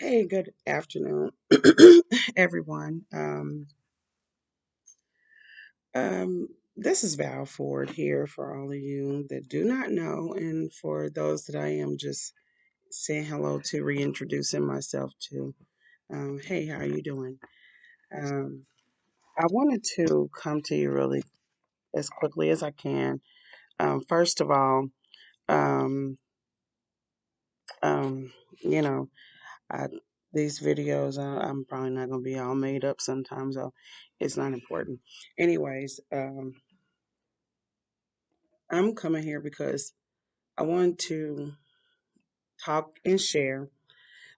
Hey, good afternoon, everyone. This is Val Ford here for all of you that do not know, and for those that I am just saying hello to, reintroducing myself to. Hey, how are you doing? Um, I wanted to come to you really as quickly as I can. First of all, um, um, you know, I, these videos, I'm probably not going to be all made up sometimes, so it's not important. Anyways, I'm coming here because I want to talk and share.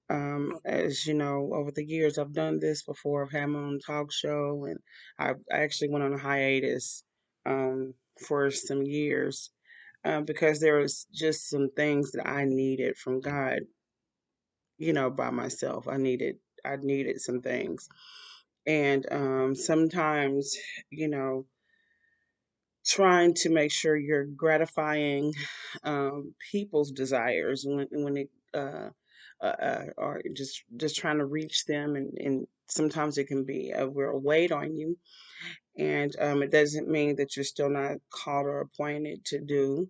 As you know, over the years, I've done this before. I've had my own talk show, and I actually went on a hiatus for some years because there was just some things that I needed from God, by myself. I needed some things. And sometimes, you know, trying to make sure you're gratifying people's desires when it or just trying to reach them, and sometimes it can be a real weight on you. And it doesn't mean that you're still not called or appointed to do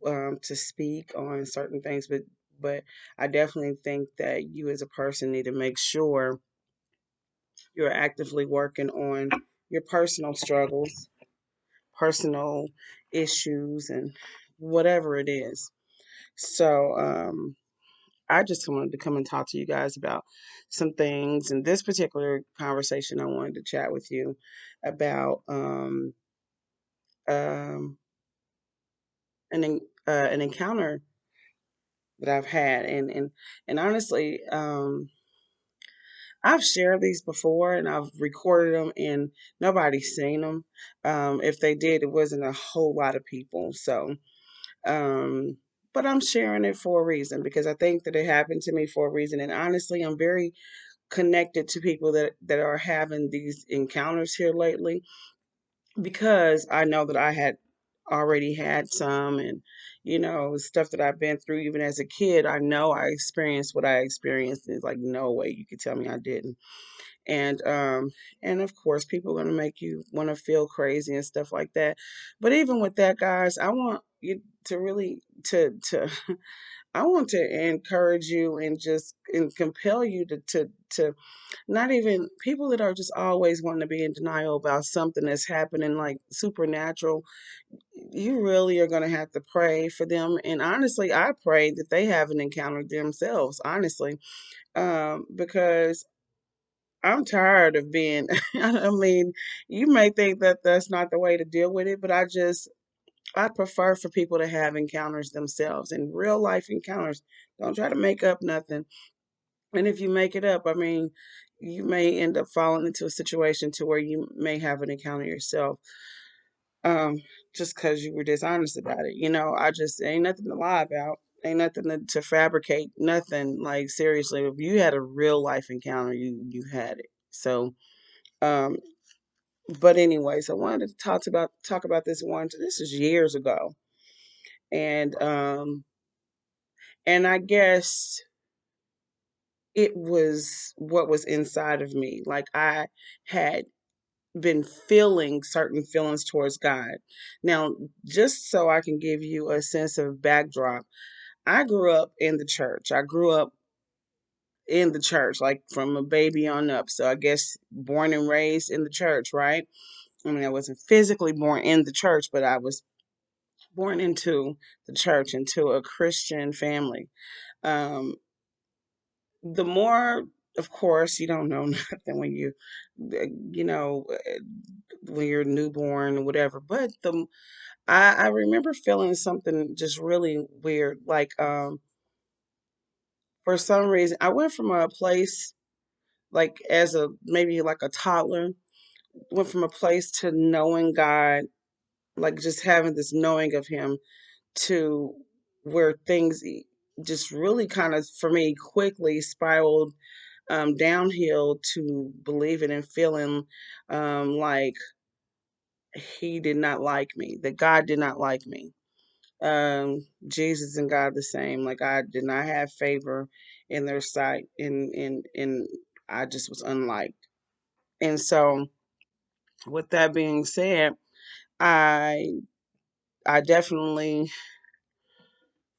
to speak on certain things, but I definitely think that you as a person need to make sure you're actively working on your personal struggles, personal issues, and whatever it is. So, I just wanted to come and talk to you guys about some things. In this particular conversation, I wanted to chat with you about um, an encounter that I've had, and honestly, I've shared these before and I've recorded them, and nobody's seen them. If they did, it wasn't a whole lot of people. So, um, but I'm sharing it for a reason because I think that it happened to me for a reason. And honestly, I'm very connected to people that are having these encounters here lately, because I know that I had already had some, and stuff that I've been through even as a kid. I know I experienced what I experienced. It's like no way you could tell me I didn't. And of course people are going to make you want to feel crazy and stuff like that. But even with that, guys, I want you to really to I want to encourage you and just and compel you to not even people that are just always wanting to be in denial about something that's happening like supernatural. You really are going to have to pray for them. And honestly, I pray that they haven't encountered themselves, honestly, because I'm tired of being. I mean, you may think that that's not the way to deal with it, but I prefer for people to have encounters themselves and real life encounters. Don't try to make up nothing. And if you make it up, I mean, you may end up falling into a situation to where you may have an encounter yourself, um, just because you were dishonest about it. I just ain't nothing to lie about. Ain't nothing to fabricate. Nothing, like, seriously. If you had a real life encounter, you had it. So, um, but anyways, I wanted to talk about this one. This is years ago, and I guess it was what was inside of me. Like, I had been feeling certain feelings towards God. Now, just so I can give you a sense of backdrop, I grew up in the church. I grew up in the church, like from a baby on up. So I guess born and raised in the church, right? I mean, I wasn't physically born in the church, but I was born into the church, into a Christian family. Um, the more, of course, you don't know nothing when you know, when you're newborn or whatever. But I remember feeling something just really weird. Like, for some reason, I went from a place, like, as a maybe like a toddler, went from a place to knowing God, like just having this knowing of Him, to where things just really kind of, for me, quickly spiraled downhill to believing and feeling like He did not like me, that God did not like me. Jesus and God the same. Like I did not have favor in their sight, and I just was unliked. And so, with that being said, I I definitely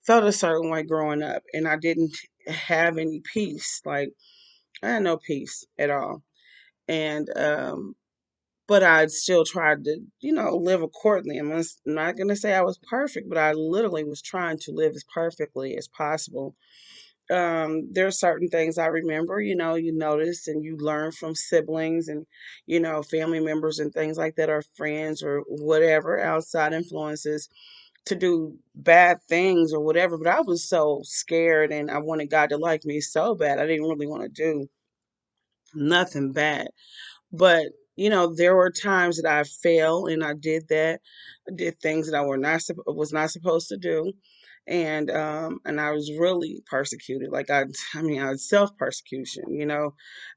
felt a certain way growing up, and I didn't have any peace. Like I had no peace at all, and but I still tried to, live accordingly. I'm not gonna say I was perfect, but I literally was trying to live as perfectly as possible. There are certain things I remember, you notice and you learn from siblings and, family members and things like that, or friends or whatever outside influences to do bad things or whatever. But I was so scared and I wanted God to like me so bad. I didn't really want to do nothing bad. But, there were times that I fell and I did that. I did things that I was not supposed to do. And I was really persecuted. Like I was self-persecution,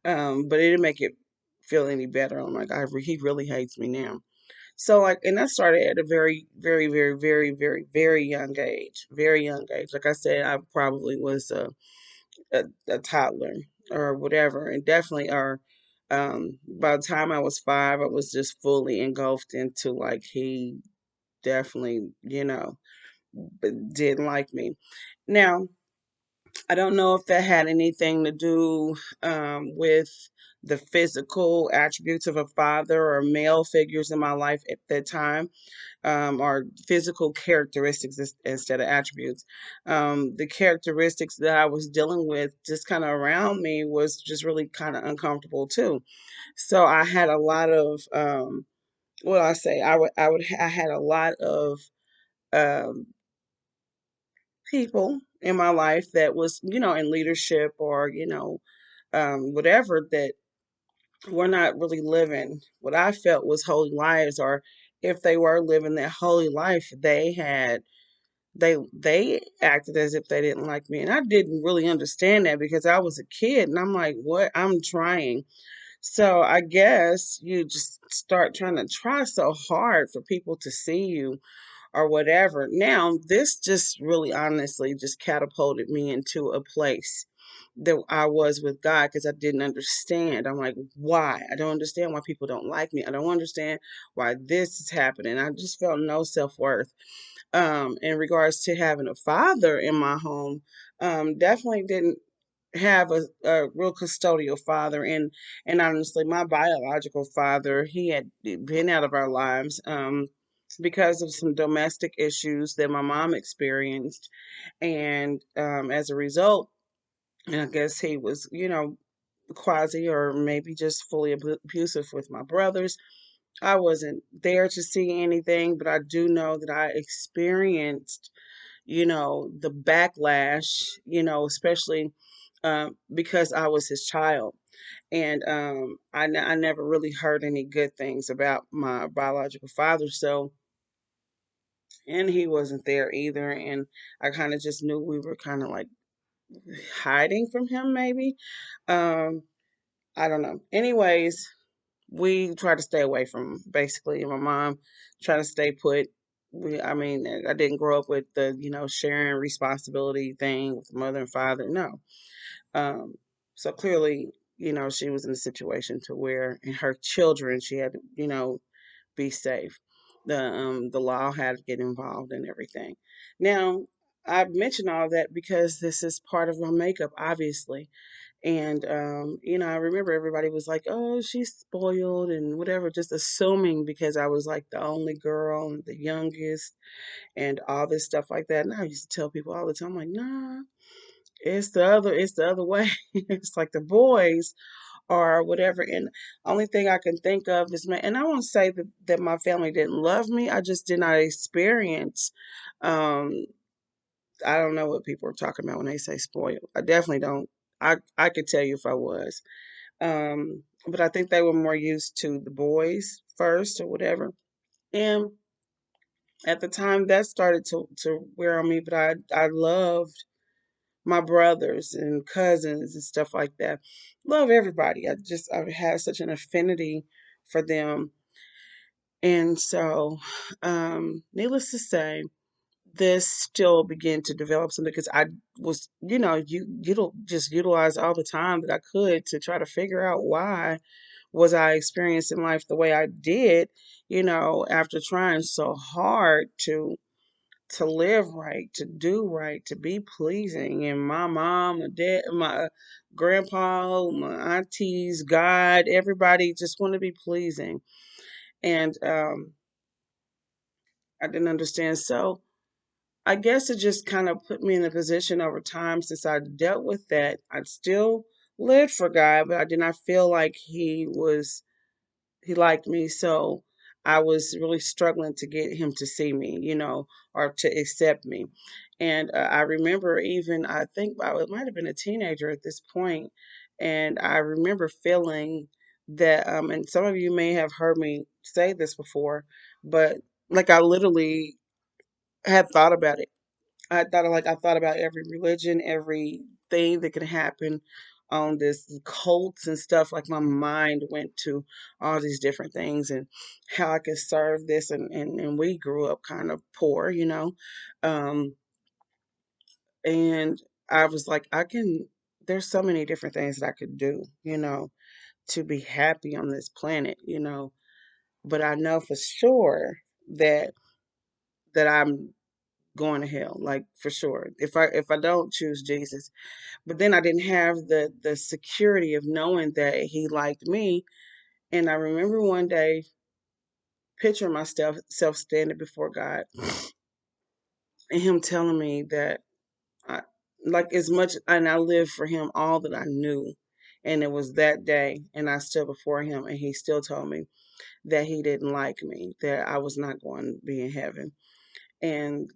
but it didn't make it feel any better. I'm like, he really hates me now. So like, and that started at a very, very, very, very, very, very young age. Very young age. Like I said, I probably was a toddler or whatever, and definitely or by the time I was 5, I was just fully engulfed into like he definitely, didn't like me. Now, I don't know if that had anything to do with the physical attributes of a father or male figures in my life at that time, or physical characteristics instead of attributes. The characteristics that I was dealing with just kind of around me was just really kind of uncomfortable too. So I had a lot of, what do I say? I had a lot of um, people in my life that was, in leadership or, whatever, that were not really living what I felt was holy lives, or if they were living that holy life, they acted as if they didn't like me. And I didn't really understand that because I was a kid and I'm like, what? I'm trying. So I guess you just start trying to try so hard for people to see you or whatever. Now, this just really honestly just catapulted me into a place that I was with God because I didn't understand. I'm like, why? I don't understand why people don't like me. I don't understand why this is happening. I just felt no self worth. In regards to having a father in my home, definitely didn't have a real custodial father, and honestly my biological father, he had been out of our lives because of some domestic issues that my mom experienced, and as a result, I guess he was, quasi or maybe just fully abusive with my brothers. I wasn't there to see anything, but I do know that I experienced, the backlash, especially because I was his child. And I never really heard any good things about my biological father. So, and he wasn't there either. And I kind of just knew we were kind of like hiding from him, maybe. Um, I don't know. Anyways, we tried to stay away from him, basically. And my mom tried to stay put. I didn't grow up with the, sharing responsibility thing with mother and father. No. Um, so clearly, she was in a situation to where in her children, she had to, be safe. The law had to get involved and everything. Now, I mention all that because this is part of my makeup, obviously. And I remember everybody was like, "Oh, she's spoiled and whatever," just assuming because I was like the only girl and the youngest and all this stuff like that. And I used to tell people all the time, like, "Nah, it's the other way." It's like the boys or whatever. And only thing I can think of is, and I won't say that my family didn't love me. I just did not experience. Um, I don't know what people are talking about when they say spoiled. I definitely don't. I could tell you if I was. But I think they were more used to the boys first or whatever. And at the time that started to wear on me, but I loved my brothers and cousins and stuff like that. Love everybody. I have such an affinity for them. And so, needless to say, this still began to develop something because I was, just utilize all the time that I could to try to figure out why was I experiencing life the way I did, after trying so hard to live right, to do right, to be pleasing. And my mom, my dad, my grandpa, my aunties, God, everybody just want to be pleasing. And I didn't understand. So I guess it just kind of put me in a position over time since I dealt with that. I still lived for God, but I did not feel like he liked me. So I was really struggling to get him to see me, or to accept me. And I remember even, I think I might have been a teenager at this point, and I remember feeling that, and some of you may have heard me say this before, but like I literally had thought about it. I thought about every religion, every thing that could happen on this cults and stuff. Like my mind went to all these different things and how I could serve this. And we grew up kind of poor, Um, and I was like, there's so many different things that I could do, to be happy on this planet, but I know for sure that I'm going to hell, like for sure. If I don't choose Jesus. But then I didn't have the security of knowing that he liked me. And I remember one day picturing myself self standing before God and him telling me that I like as much and I lived for him all that I knew. And it was that day and I stood before him and he still told me that he didn't like me, that I was not going to be in heaven. And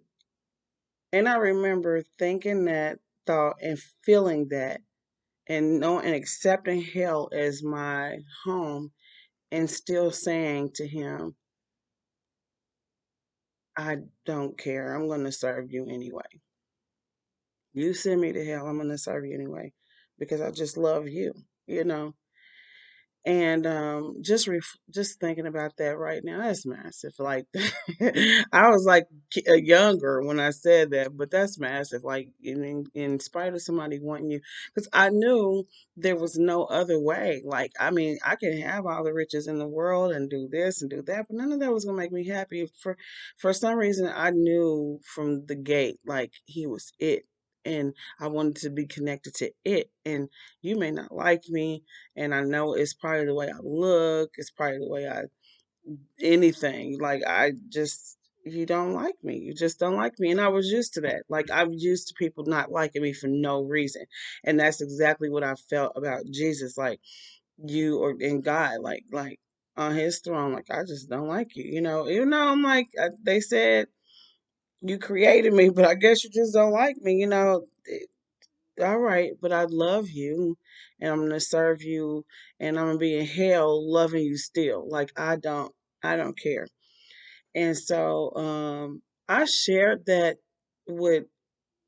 and I remember thinking that thought and feeling that and knowing and accepting hell as my home and still saying to him, I don't care. I'm going to serve you anyway. You send me to hell, I'm going to serve you anyway because I just love you, you know. And just thinking about that right now, that's massive. Like I was like younger when I said that, but that's massive. Like in spite of somebody wanting you, because I knew there was no other way. Like I mean, I can have all the riches in the world and do this and do that, but none of that was gonna make me happy. For some reason, I knew from the gate, like he was it. And I wanted to be connected to it. And you may not like me, and I know it's probably the way I look, it's probably the way I anything. Like I just you don't like me. You just don't like me. And I was used to that. Like I'm used to people not liking me for no reason. And that's exactly what I felt about Jesus. Like you or in God, like on his throne, like I just don't like you. Even though I'm like they said you created me, but I guess you just don't like me. All right, but I love you and I'm gonna serve you and I'm gonna be in hell loving you still. Like I don't care. And so I shared that with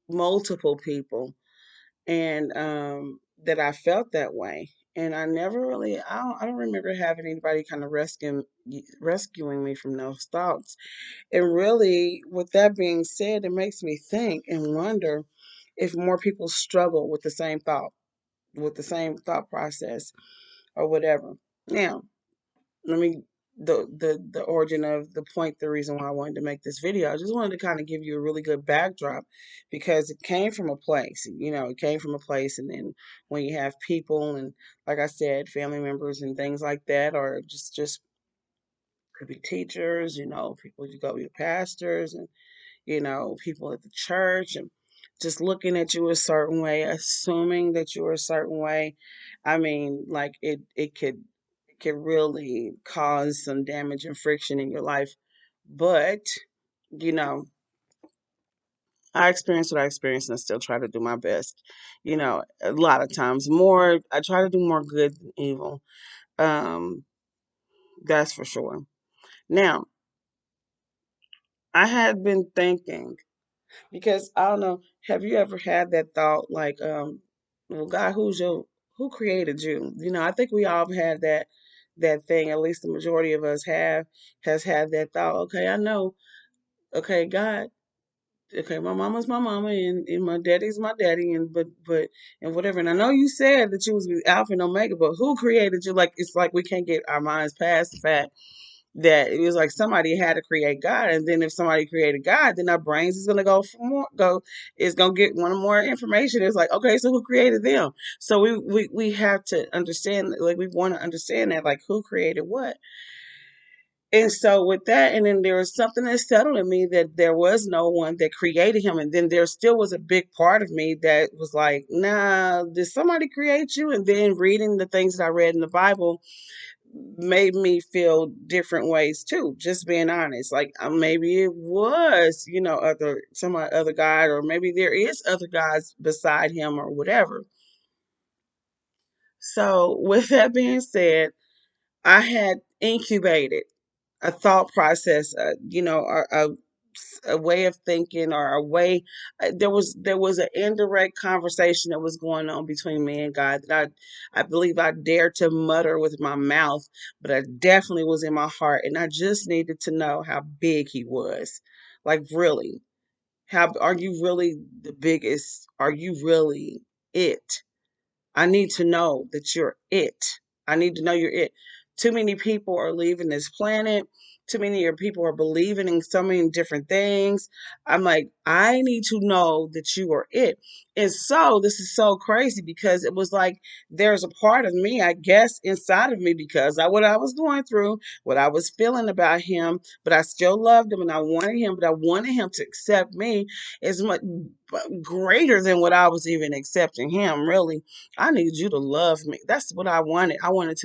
multiple people and that I felt that way. And I never really I don't remember having anybody kind of rescuing me from those thoughts. And really, with that being said, it makes me think and wonder if more people struggle with the same thought process or whatever. Now, let me the origin of the point, the reason why I wanted to make this video. I just wanted to kind of give you a really good backdrop because it came from a place, it came from a place and then when you have people and like I said, family members and things like that, or just could be teachers, people you go be pastors and people at the church and just looking at you a certain way, assuming that you're a certain way. I mean, like it could really cause some damage and friction in your life. But, you know, I experienced what I experienced and I still try to do my best. A lot of times I try to do more good than evil. Um, that's for sure. Now, I had been thinking because I don't know, have you ever had that thought like, well, God, who created you? I think we all had that thing, at least the majority of us has had that thought. Okay, I know, okay, God, okay, my mama's my mama and my daddy's my daddy, and but and whatever. And I know you said that you was Alpha and Omega, but who created you? Like it's like we can't get our minds past the fact that it was like somebody had to create God, and then if somebody created God, then our brains is gonna go for more go is gonna get one more information. It's like, okay, so who created them? So we have to understand, like we want to understand that, like who created what. And so with that, and then there was something that settled in me that there was no one that created him. And then there still was a big part of me that was like, nah, did somebody create you? And then reading the things that I read in the Bible made me feel different ways too. Just being honest, like maybe it was, other some other God, or maybe there is other gods beside him, or whatever. So with that being said, I had incubated a thought process, a way of thinking, or a way. There was an indirect conversation that was going on between me and God that I believe I dared to mutter with my mouth, but I definitely was in my heart, and I just needed to know how big He was. Like really, how are you really the biggest? Are you really it? I need to know that you're it. I need to know you're it. Too many people are leaving this planet. Too many people are believing in so many different things. I'm like, I need to know that you are it. And so this is so crazy because it was like there's a part of me, I guess, inside of me because of what I was going through, what I was feeling about him, but I still loved him and I wanted him, but I wanted him to accept me as much greater than what I was even accepting him, really. I need you to love me. That's what I wanted. I wanted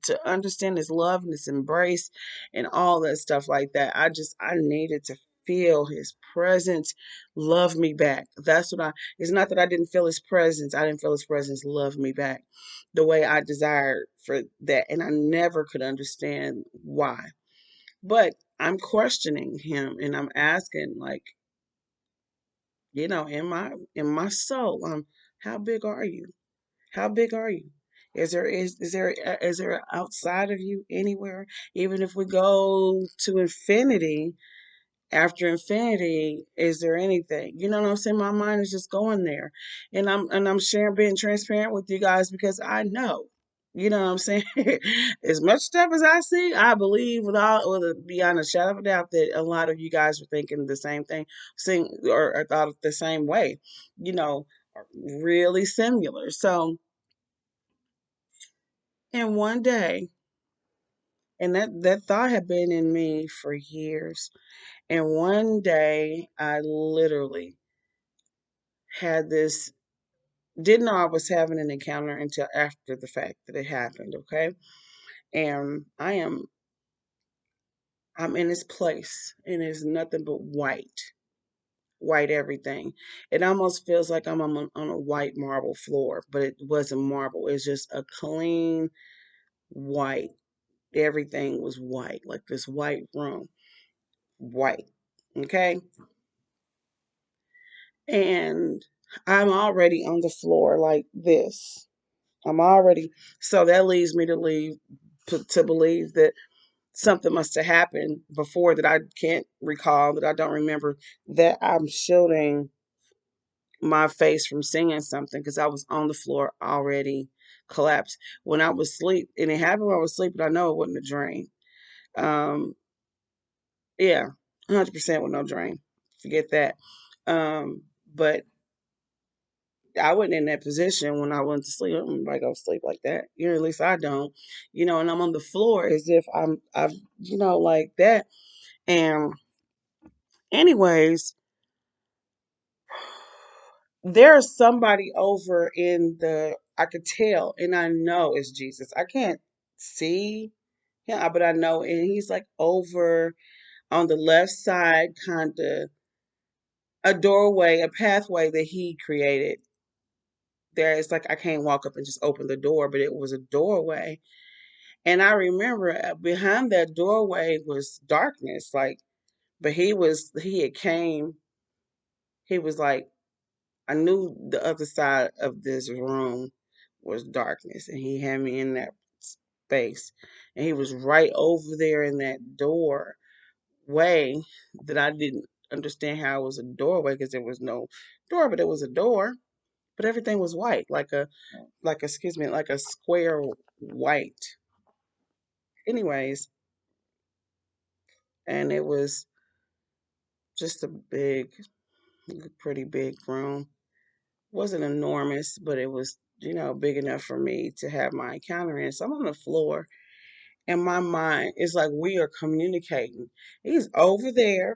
to understand his love and his embrace and all that stuff like that. I needed to feel his presence, love me back. That's what I it's not that I didn't feel his presence. I didn't feel his presence love me back the way I desired for that. And I never could understand why. But I'm questioning him and I'm asking, like, in my soul, how big are you? How big are you? Is there outside of you anywhere? Even if we go to infinity, after infinity, is there anything? You know what I'm saying? My mind is just going there, and I'm sharing, being transparent with you guys because I know. You know what I'm saying? As much stuff as I see, I believe beyond a shadow of a doubt that a lot of you guys are thinking the same thing, saying or thought it the same way. You know, really similar. So, and one day, and that thought had been in me for years. And one day, I literally had this. Didn't know I was having an encounter until after the fact that it happened. Okay, and I'm in this place, and it's nothing but white everything. It almost feels like I'm on a white marble floor, but it wasn't marble. It's just a clean white. Everything was white, like this white room, white. Okay, and I'm already on the floor like this. I'm already so that leads me to believe that something must have happened before that I can't recall, that I don't remember, that I'm shielding my face from seeing something because I was on the floor already collapsed when I was asleep, and it happened when I was sleeping. I know it wasn't a dream. Um, yeah, 100% with no dream. Forget that. But I wasn't in that position when I went to sleep. I don't like go to sleep like that. At least I don't. And I'm on the floor as if I've, like that. And anyways, there's somebody over I could tell, and I know it's Jesus. I can't see him, but I know, and he's like over on the left side, kind of a doorway, a pathway that he created. There, it's like I can't walk up and just open the door, but it was a doorway. And I remember behind that doorway was darkness, like, but he had came, he was like, I knew the other side of this room was darkness, and he had me in that space. And he was right over there in that doorway that I didn't, understand how it was a doorway because there was no door, but it was a door. But everything was white, excuse me, like a square white. Anyways, and it was just a pretty big room. Wasn't enormous, but it was, big enough for me to have my encounter in. So I'm on the floor, and my mind is like we are communicating. He's over there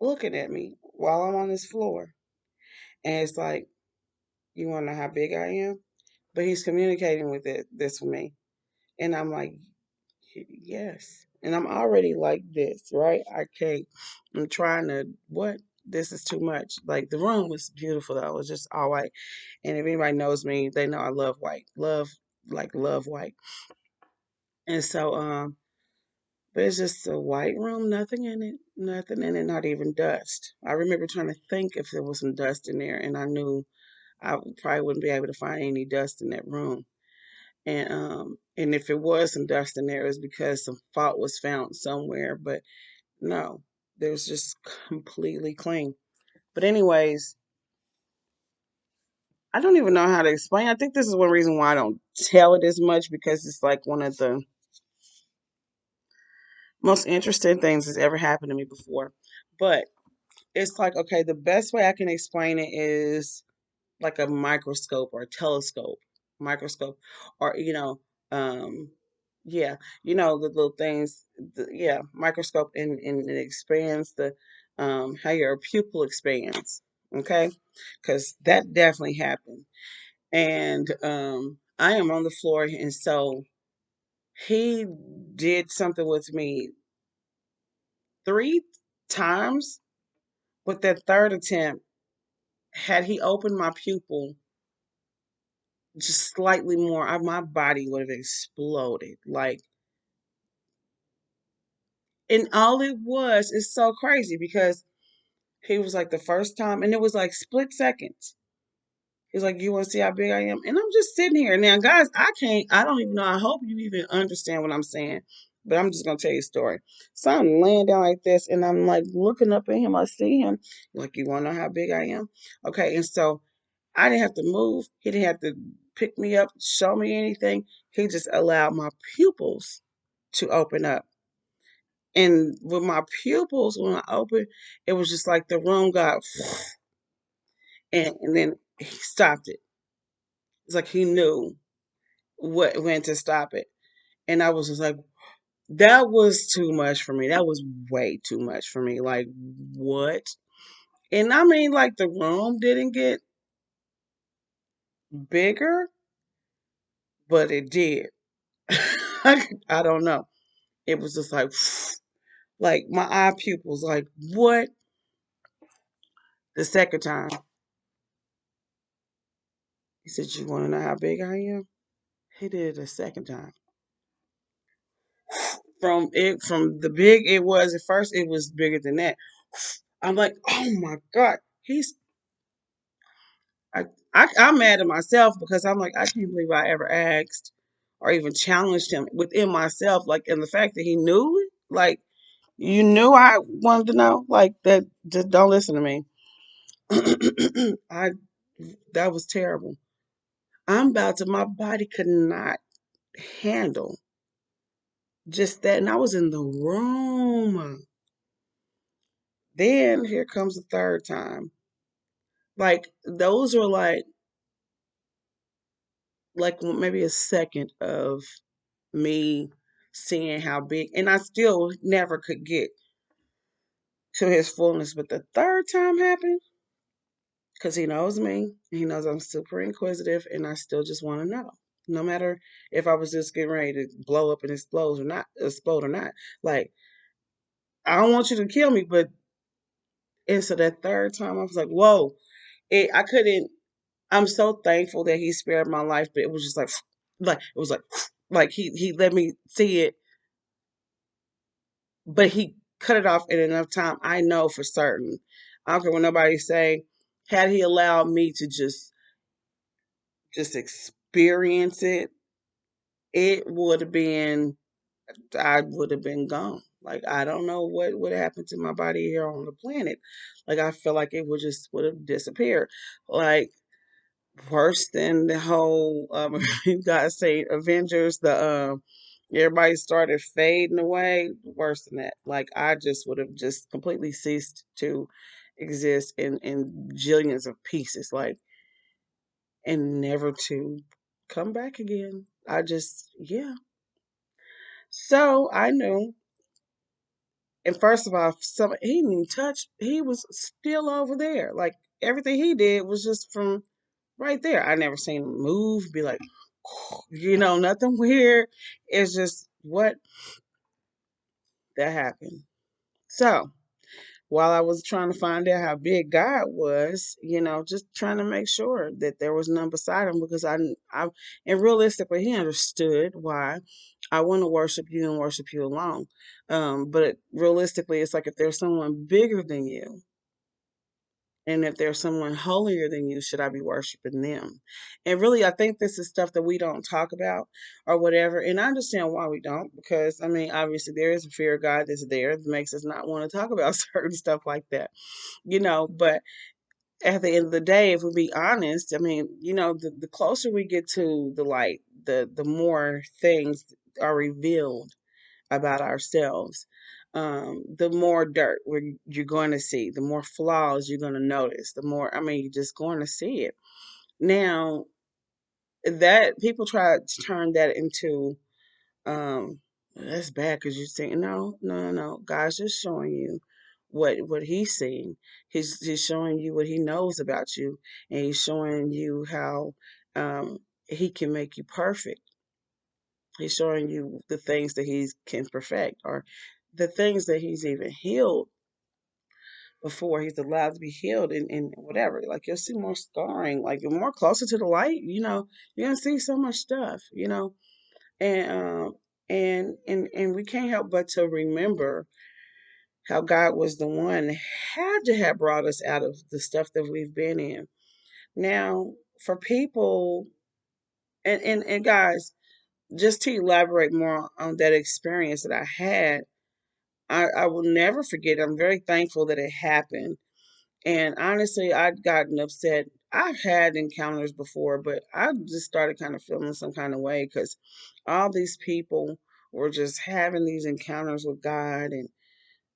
looking at me while I'm on this floor. And it's like, you want to know how big I am? But he's communicating with this with me. And I'm like, yes. And I'm already like this, right? I'm trying to, what? This is too much. Like the room was beautiful though. It was just all white. And if anybody knows me, they know I love white. Love white. And so, but it's just a white room, nothing in it, not even dust. I remember trying to think if there was some dust in there, and I knew I probably wouldn't be able to find any dust in that room. And if it was some dust in there, it was because some fault was found somewhere. But no, it was just completely clean. But anyways, I don't even know how to explain. I think this is one reason why I don't tell it as much because it's like one of the most interesting things that's ever happened to me before. But it's like, okay, the best way I can explain it is like a microscope or a telescope, microscope, or um, yeah, the little things, yeah, microscope, and it expands how your pupil expands, okay, because that definitely happened, and I am on the floor, and so he did something with me 3 times, but that third attempt, had he opened my pupil just slightly more, my body would have exploded. Like, and all it was is so crazy because he was like the first time, and it was like split seconds. He's like, "You want to see how big I am?" And I'm just sitting here now, guys. I don't even know. I hope you even understand what I'm saying, but I'm just gonna tell you a story. So I'm laying down like this, and I'm like looking up at him. I see him. Like, you want to know how big I am? Okay, and so I didn't have to move. He didn't have to pick me up, show me anything. He just allowed my pupils to open up. And with my pupils, when I opened, it was just like the room got, and then he stopped it. It's like he knew when to stop it. And I was just like, that was too much for me. That was way too much for me. Like, what? And I mean, like, the room didn't get bigger, but it did. I don't know. It was just like my eye pupils, like, what? The second time, he said, "You want to know how big I am?" He did it a second time. From the big it was at first, it was bigger than that. I'm like, oh my God. I'm mad at myself because I'm like, I can't believe I ever asked or even challenged him within myself. Like, and the fact that he knew it, like, you knew I wanted to know, like, that, just don't listen to me. I That was terrible. My body could not handle just that. And I was in the room. Then here comes the third time. Like, those were like maybe a second of me seeing how big, and I still never could get to his fullness. But the third time happened because he knows me. He knows I'm super inquisitive, and I still just want to know. No matter if I was just getting ready to blow up and explode or not. Like, I don't want you to kill me, but and so that third time I was like, whoa. I couldn't. I'm so thankful that he spared my life, but it was just like it was like he let me see it, but he cut it off in enough time. I know for certain. I don't care what nobody say. Had he allowed me to just experience it, it would have been I would have been gone. Like I don't know what would happen to my body here on the planet. Like I feel like it would have disappeared. Like worse than the whole you guys say Avengers, the everybody started fading away. Worse than that. Like I just would have just completely ceased to exist in jillions of pieces. Like and never to come back again. I just yeah. So I knew. And first of all, some he didn't even touch. He was still over there. Like everything he did was just from right there. I never seen him move. Be like, nothing weird. It's just what that happened. So while I was trying to find out how big God was, just trying to make sure that there was none beside him because and realistically, he understood why I want to worship you and worship you alone. But realistically, it's like if there's someone bigger than you, and if there's someone holier than you, should I be worshiping them? And really, I think this is stuff that we don't talk about or whatever. And I understand why we don't, because I mean, obviously, there is a fear of God that's there that makes us not want to talk about certain stuff like that, But at the end of the day, if we be honest, I mean, the closer we get to the light, the more things are revealed about ourselves. The more dirt you're going to see, the more flaws you're going to notice, the more, I mean, you're just going to see it. Now, that people try to turn that into, that's bad because you're saying, no, no, no, no. God's just showing you what he's seeing. He's showing you what he knows about you, and he's showing you how he can make you perfect. He's showing you the things that he can perfect or the things that he's even healed before he's allowed to be healed and whatever. Like you'll see more scarring, like you're more closer to the light, you're gonna see so much stuff. And and we can't help but to remember how God was the one that had to have brought us out of the stuff that we've been in. Now, for people and guys, just to elaborate more on that experience that I had, I will never forget. I'm very thankful that it happened. And honestly, I'd gotten upset. I've had encounters before, but I just started kind of feeling some kind of way because all these people were just having these encounters with God. And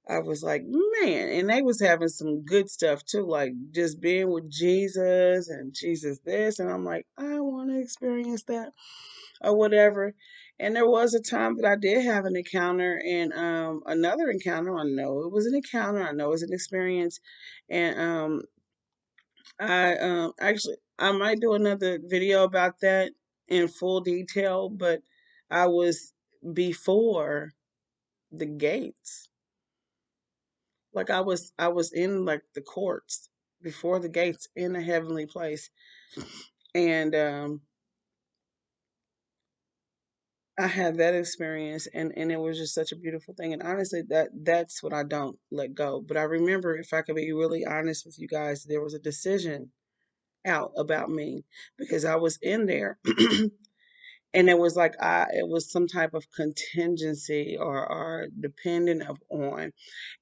I was like, man, and they was having some good stuff too, like just being with Jesus and Jesus this. And I'm like, I want to experience that or whatever. And there was a time that I did have an encounter and another encounter. I know it was an encounter. I know it was an experience. And I actually I might do another video about that in full detail, but I was before the gates. Like I was in like the courts before the gates in a heavenly place. And I had that experience and it was just such a beautiful thing. And honestly that's what I don't let go. But I remember, if I could be really honest with you guys, there was a decision out about me because I was in there and it was like it was some type of contingency or dependent on.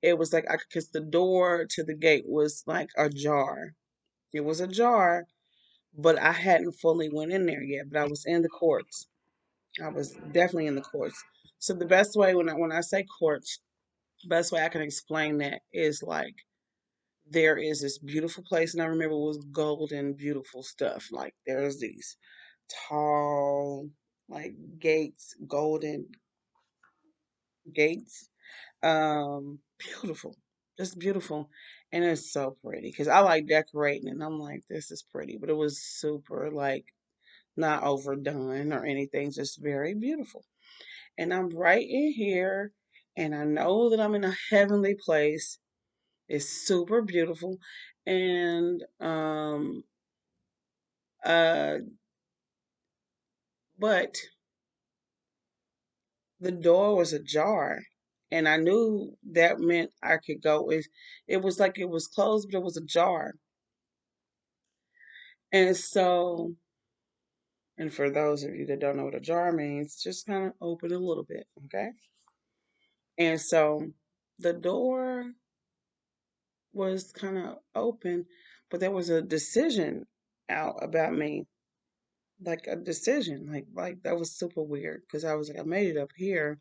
It was like I because the door to the gate was like ajar. It was ajar, but I hadn't fully went in there yet. But I was in the courts. I was definitely in the courts. So the best way when I say courts, best way I can explain that is like there is this beautiful place, and I remember it was golden, beautiful stuff. Like there's these tall, like gates, golden gates, beautiful, just beautiful, and it's so pretty because I like decorating, and I'm like, this is pretty, but it was super like not overdone or anything, just very beautiful. And I'm right in here, and I know that I'm in a heavenly place. It's super beautiful, and uh, but the door was ajar, and I knew that meant I could go. It was like it was closed, but it was ajar. And so, and for those of you that don't know what a jar means, just kind of open a little bit, okay? And so the door was kind of open, but there was a decision out about me, like a decision, like that was super weird because I was like, I made it up here,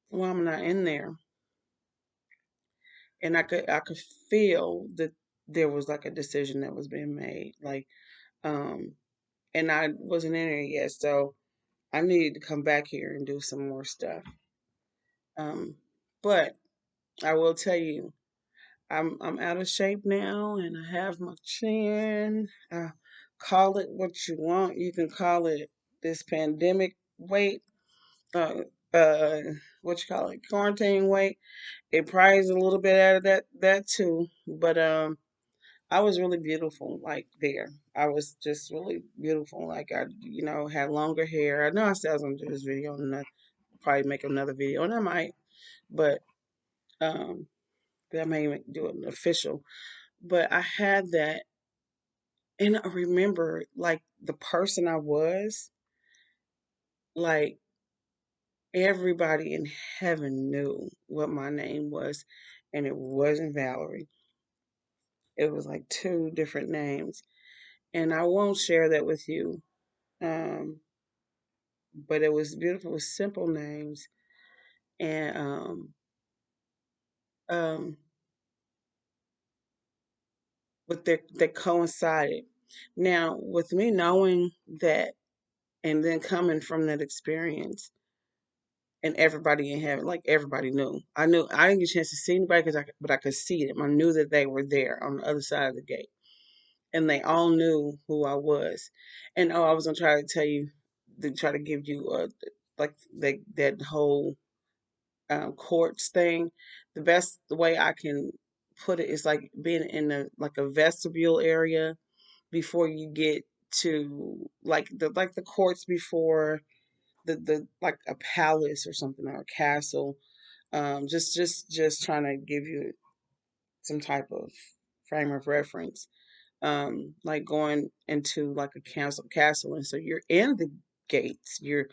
why am I not in there? And I could feel that there was like a decision that was being made, like um, and I wasn't in there yet, so I needed to come back here and do some more stuff. Um, but I will tell you, I'm out of shape now, and I have my chin. Call it what you want. You can call it this pandemic weight. Uh, uh, what you call it? Quarantine weight. It probably is a little bit out of that too. But I was really beautiful, like there. I was just really beautiful. Like I, had longer hair. I know I said I was gonna do this video and probably make another video, and I might, but um, that may do it official. But I had that, and I remember like the person I was, like everybody in heaven knew what my name was, and it wasn't Valerie. It was like two different names, and I won't share that with you. Um, but it was beautiful, with simple names, and um, but they coincided. Now, with me knowing that, and then coming from that experience, and everybody in heaven, like everybody knew. I knew I didn't get a chance to see anybody but I could see them. I knew that they were there on the other side of the gate, and they all knew who I was. And I was gonna try to tell you, to try to give you like that whole courts thing. The way I can put it is like being in a vestibule area before you get to like the courts before the like a palace or something, or a castle. Just trying to give you some type of frame of reference. Like going into like a castle, and so you're in the gates. You're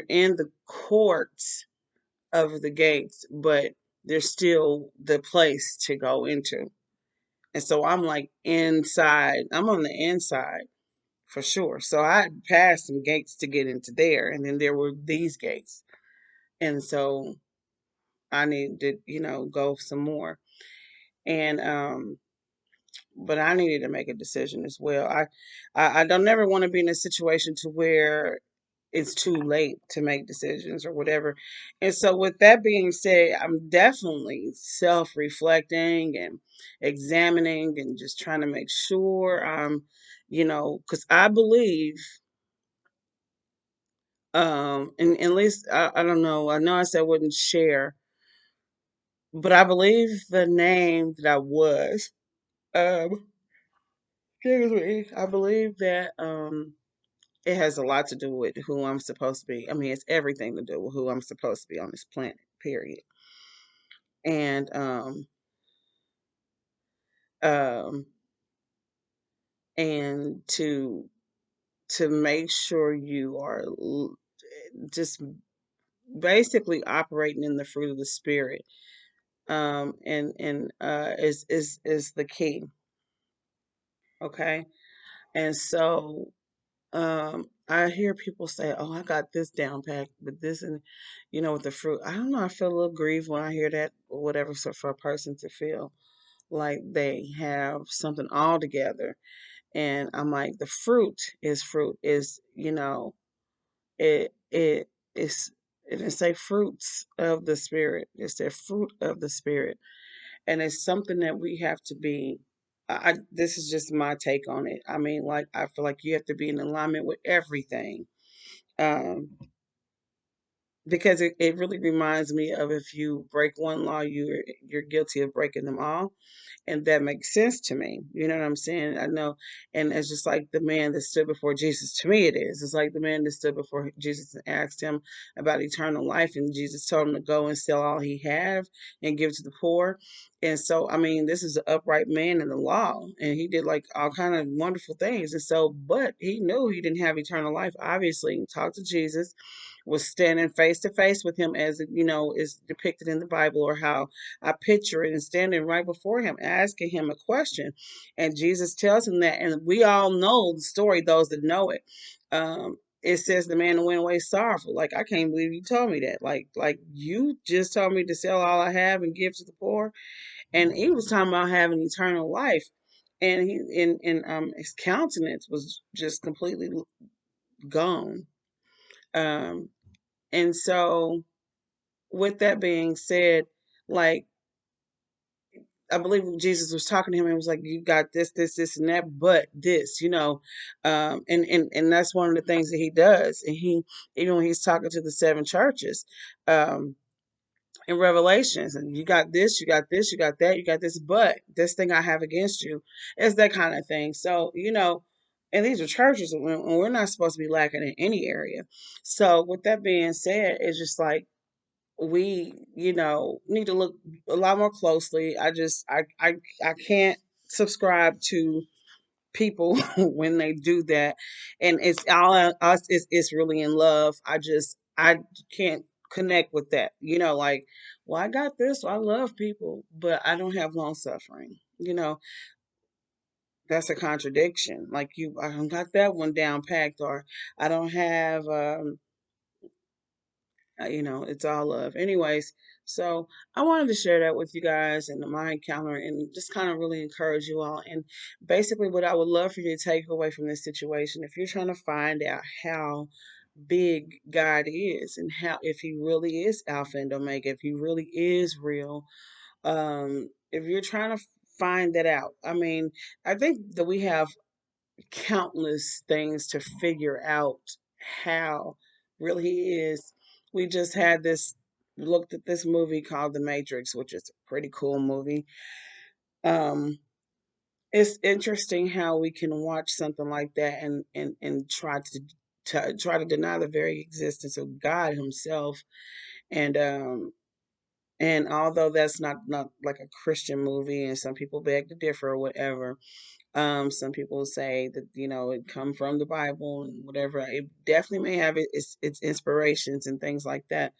in the courts of the gates, but there's still the place to go into. And so I'm like inside. I'm on the inside for sure. So I passed some gates to get into there, and then there were these gates. And so I needed to, go some more. And but I needed to make a decision as well. I don't never want to be in a situation to where it's too late to make decisions or whatever. And so with that being said, I'm definitely self-reflecting and examining and just trying to make sure I'm, because I believe, and at least I don't know, I know I said I wouldn't share, but I believe the name that I was. Um, Excuse me. I believe that it has a lot to do with who I'm supposed to be. I mean, it's everything to do with who I'm supposed to be on this planet, period. And um and to make sure you are just basically operating in the fruit of the spirit, and is the key. Okay. And so I hear people say, "Oh, I got this down packed with this," and with the fruit. I don't know. I feel a little grieved when I hear that, or whatever. So for a person to feel like they have something all together, and I'm like, the fruit is fruit. Is it is it didn't say fruits of the spirit. It's the fruit of the spirit, and it's something that we have to be. This is just my take on it. I mean, like I feel like you have to be in alignment with everything, um, because it really reminds me of, if you break one law, you're guilty of breaking them all. And that makes sense to me. You know what I'm saying? I know. And it's just like the man that stood before Jesus. To me, it is. It's like the man that stood before Jesus and asked him about eternal life. And Jesus told him to go and sell all he had and give to the poor. And so, I mean, this is an upright man in the law. And he did like all kind of wonderful things. And so, but he knew he didn't have eternal life, obviously. He talked to Jesus. was standing face to face with him, as is depicted in the Bible, or how I picture it, and standing right before him, asking him a question. And Jesus tells him that, and we all know the story, those that know it. It says the man went away sorrowful. Like, I can't believe you told me that. Like you just told me to sell all I have and give to the poor. And he was talking about having eternal life. And he in his countenance was just completely gone. Um, and so, with that being said, like, I believe Jesus was talking to him and was like, "You got this, this, this, and that, but this, and that's one of the things that he does. And he, even when he's talking to the seven churches, um, in Revelations, and you got this, you got this, you got that, you got this, but this thing I have against you is that kind of thing. So, and these are churches, and we're not supposed to be lacking in any area. So, with that being said, it's just like we, need to look a lot more closely. I can't subscribe to people when they do that, and it's all us. It's really in love. I can't connect with that. Like, well, I got this. I love people, but I don't have long suffering. That's a contradiction. Like, I don't got that one down packed, or I don't have it's all love. Anyways, so I wanted to share that with you guys and my encounter, and just kind of really encourage you all. And basically, what I would love for you to take away from this situation, if you're trying to find out how big God is, and how, if he really is Alpha and Omega, if he really is real, if you're trying to find that out, I mean, I think that we have countless things to figure out how really he is. We just had this looked at this movie called The Matrix, which is a pretty cool movie. Um, it's interesting how we can watch something like that and try to deny the very existence of God Himself. And although that's not like a Christian movie, and some people beg to differ or whatever, some people say that it come from the Bible and whatever. It definitely may have its inspirations and things like that,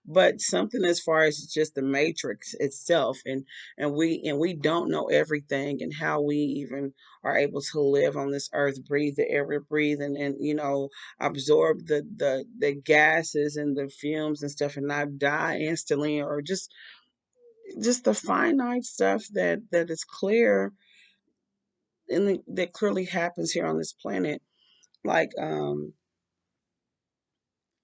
but something as far as just the Matrix itself, and we don't know everything, and how we even are able to live on this earth, breathe the air we breathe, and absorb the gases and the fumes and stuff, and not die instantly, or just the finite stuff that is clear, and that clearly happens here on this planet. Like, I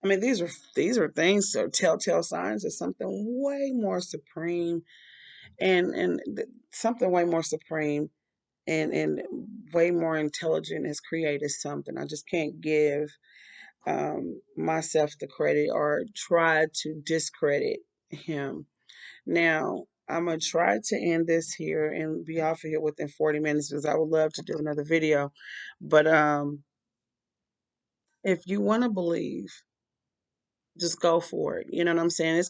mean, these are things, so telltale signs of something way more supreme, something way more supreme, and way more intelligent has created something. I just can't give myself the credit, or try to discredit him. Now, I'm gonna try to end this here and be off of here within 40 minutes, because I would love to do another video. But if you want to believe, just go for it. You know what I'm saying? It's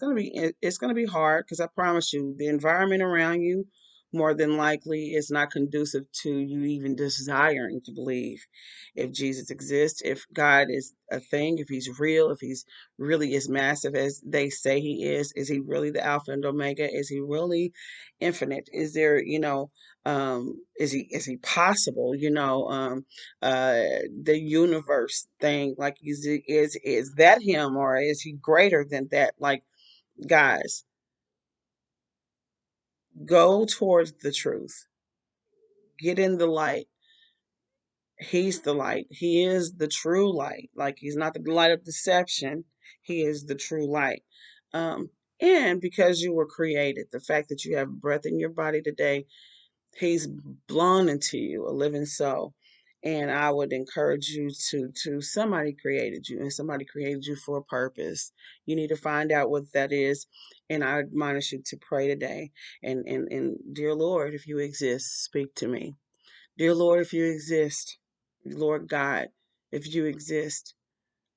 gonna be hard, because I promise you, the environment around you more than likely is not conducive to you even desiring to believe if Jesus exists, if God is a thing, if he's real, if he's really as massive as they say he is he really the Alpha and Omega? Is he really infinite? Is there, is he possible? The universe thing, like, is that him, or is he greater than that? Like, guys, go towards the truth, get in the light. He's the light, he is the true light. Like, he's not the light of deception, he is the true light. Um and because you were created, the fact that you have breath in your body today, he's blown into you a living soul. And I would encourage you to somebody created you, and somebody created you for a purpose. You need to find out what that is. And I admonish you to pray today. And dear Lord, if you exist, speak to me. Dear Lord, if you exist, Lord God, if you exist,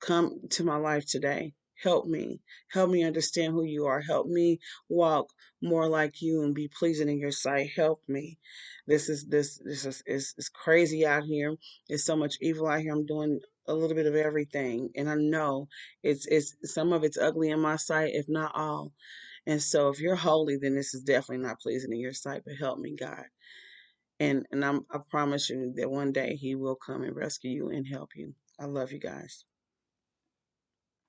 come to my life today. Help me. Help me understand who you are. Help me walk more like you and be pleasing in your sight. Help me. This is crazy out here. There's so much evil out here. I'm doing a little bit of everything, and I know it's some of it's ugly in my sight, if not all. And so, if you're holy, then this is definitely not pleasing in your sight. But help me, God, and I promise you that one day He will come and rescue you and help you. I love you guys.